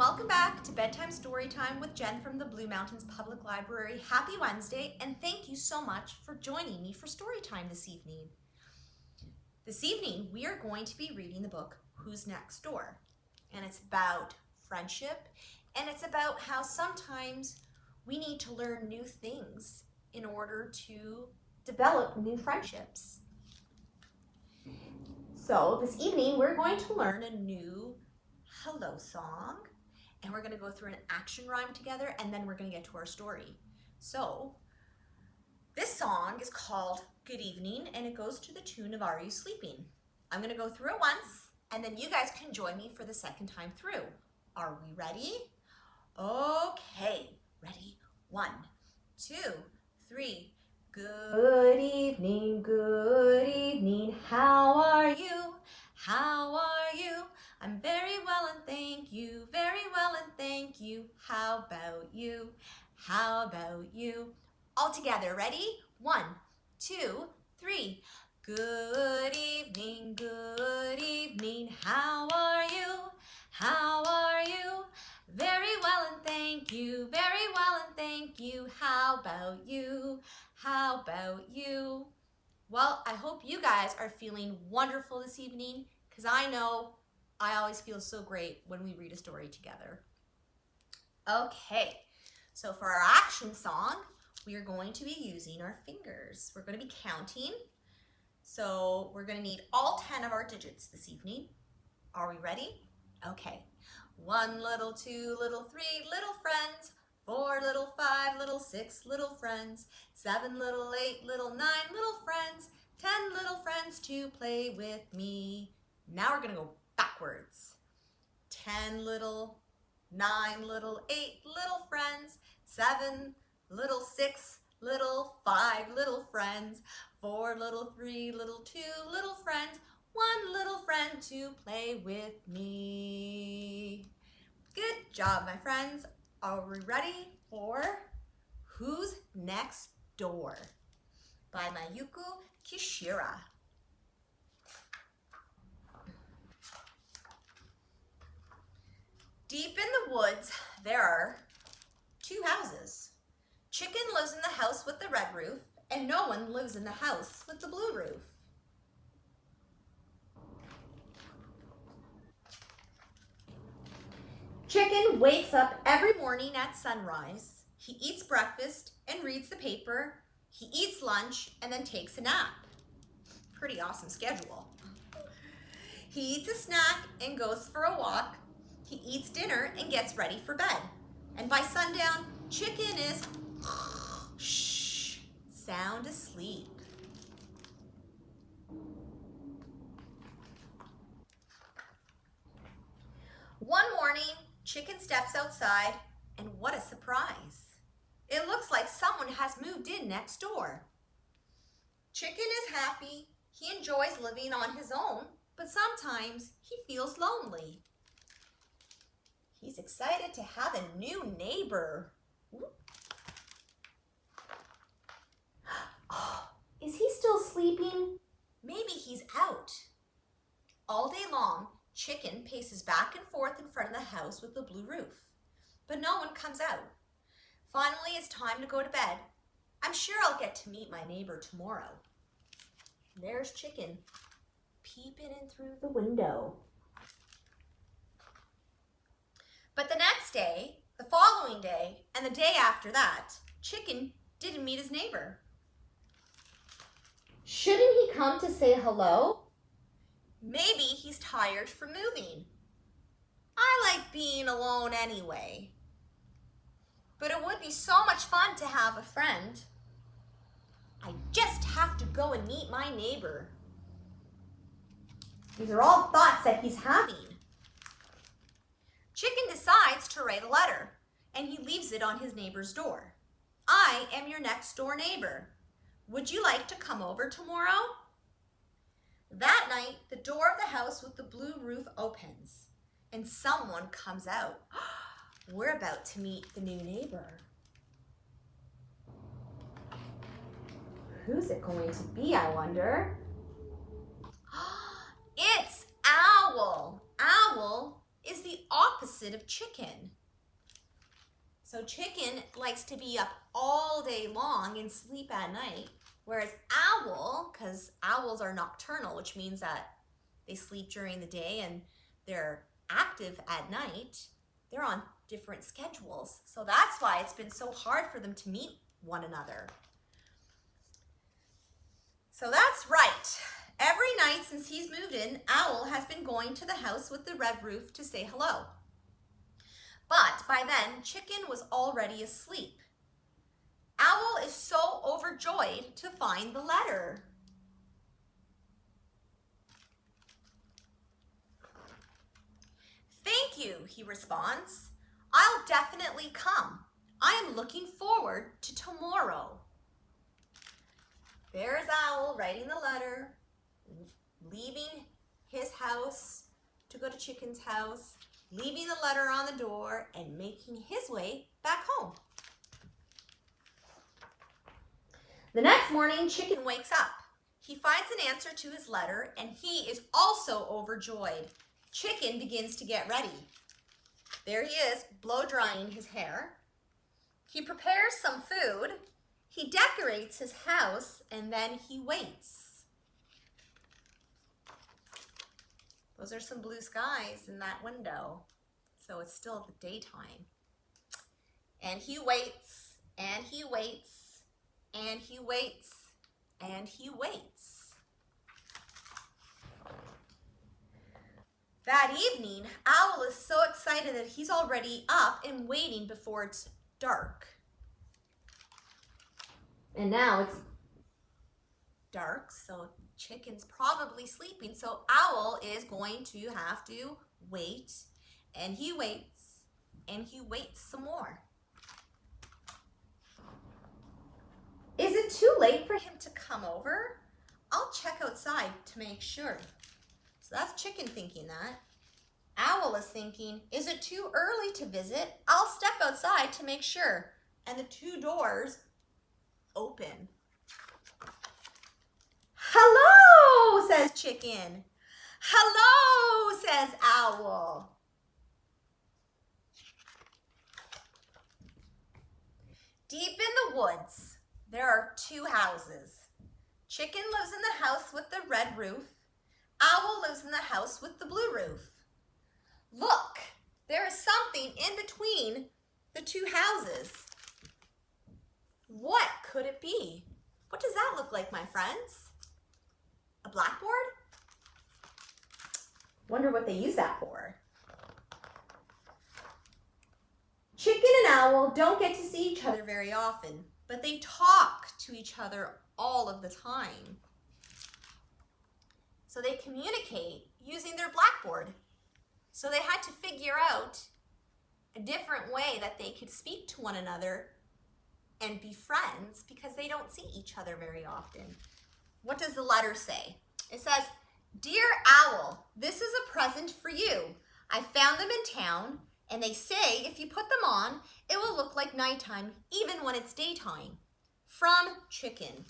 welcome back to Bedtime Storytime with Jen from the Blue Mountains Public Library. Happy Wednesday, and thank you so much for joining me for Storytime this evening. This evening, we are going to be reading the book, Who's Next Door? And it's about friendship, and it's about how sometimes we need to learn new things in order to develop new friendships. So this evening, we're going to learn a new hello song, and we're going to go through an action rhyme together, and then we're going to get to our story. So this song is called Good Evening, and it goes to the tune of Are You Sleeping? I'm going to go through it once, and then you guys can join me for the second time through. Are we ready? Okay, ready? 1, 2, 3. Good evening, how are you? How are you? I'm very well and thank you, very well and thank you. How about you? How about you? All together, ready? 1, 2, 3. Good evening, how are you? How are you? Very well and thank you, very well and thank you. How about you? How about you? Well, I hope you guys are feeling wonderful this evening, because I know I always feel so great when we read a story together. Okay, so for our action song, we are going to be using our fingers. We're going to be counting. So we're going to need all 10 of our digits this evening. Are we ready? Okay. 1 little, 2 little, 3 little friends. 4 little, 5 little, 6 little friends. 7 little, 8 little, 9 little friends. 10 little friends to play with me. Now we're going to go backwards. 10 little, 9 little, 8 little friends. 7 little, 6 little, 5 little friends. 4 little, 3 little, 2 little friends. 1 little friend to play with me. Good job, my friends. Are we ready for Who's Next Door by Mayuko Kishira? Deep in the woods, there are 2 houses. Chicken lives in the house with the red roof, and no one lives in the house with the blue roof. Chicken wakes up every morning at sunrise. He eats breakfast and reads the paper. He eats lunch and then takes a nap. Pretty awesome schedule. He eats a snack and goes for a walk. He eats dinner and gets ready for bed. And by sundown, Chicken is sound asleep. One morning, Chicken steps outside, and what a surprise. It looks like someone has moved in next door. Chicken is happy. He enjoys living on his own, but sometimes he feels lonely. He's excited to have a new neighbor. Oh, is he still sleeping? Maybe he's out. All day long, Chicken paces back and forth in front of the house with the blue roof, but no one comes out. Finally, it's time to go to bed. I'm sure I'll get to meet my neighbor tomorrow. There's Chicken, peeping in through the window. But the next day, the following day, and the day after that, Chicken didn't meet his neighbor. Shouldn't he come to say hello? Maybe he's tired from moving. I like being alone anyway. But it would be so much fun to have a friend. I just have to go and meet my neighbor. These are all thoughts that he's having. Chicken decides to write a letter, and he leaves it on his neighbor's door. I am your next door neighbor. Would you like to come over tomorrow? That night, the door of the house with the blue roof opens, and someone comes out. We're about to meet the new neighbor. Who's it going to be, I wonder? It's Owl. Owl is the opposite of chicken. So chicken likes to be up all day long and sleep at night, whereas owl, because owls are nocturnal, which means that they sleep during the day and they're active at night, they're on different schedules. So that's why it's been so hard for them to meet one another. So that's right. Every night since he's moved in, Owl has been going to the house with the red roof to say hello. But by then, Chicken was already asleep. Owl is so overjoyed to find the letter. Thank you, he responds. I'll definitely come. I am looking forward to tomorrow. There's Owl writing the letter, leaving his house to go to Chicken's house, leaving the letter on the door, and making his way back home. The next morning, Chicken wakes up. He finds an answer to his letter, and he is also overjoyed. Chicken begins to get ready. There he is, blow drying his hair. He prepares some food. He decorates his house, and then he waits. Those are some blue skies in that window, so it's still the daytime. And he waits, and he waits, and he waits, and he waits. That evening, Owl is so excited that he's already up and waiting before it's dark. And now it's dark, so Chicken's probably sleeping, so Owl is going to have to wait, and he waits, and he waits some more. Is it too late for him to come over? I'll check outside to make sure. So that's Chicken thinking that. Owl is thinking, is it too early to visit? I'll step outside to make sure. And the two doors open. Hello, says Chicken. Hello, says Owl. Deep in the woods, there are two houses. Chicken lives in the house with the red roof. Owl lives in the house with the blue roof. Look, there is something in between the two houses. What could it be? What does that look like, my friends? A blackboard? Wonder what they use that for. Chicken and Owl don't get to see each other very often, but they talk to each other all of the time. So they communicate using their blackboard. So they had to figure out a different way that they could speak to one another and be friends because they don't see each other very often. What does the letter say? It says, Dear Owl, this is a present for you. I found them in town, and they say if you put them on, it will look like nighttime even when it's daytime. From Chicken.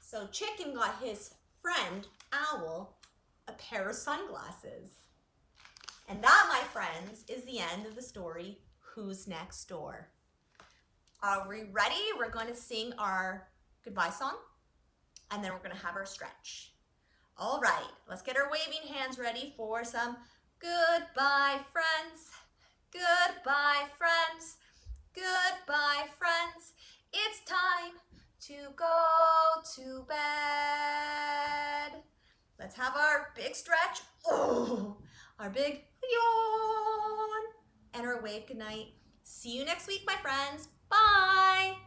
So Chicken got his friend, Owl, a pair of sunglasses. And that, my friends, is the end of the story, Who's Next Door? Are we ready? We're going to sing our goodbye song, and then we're going to have our stretch. All right, let's get our waving hands ready for some goodbye, friends. Goodbye, friends. Goodbye, friends. It's time to go to bed. Let's have our big stretch. Oh, our big yawn. And our wave goodnight. See you next week, my friends. Bye.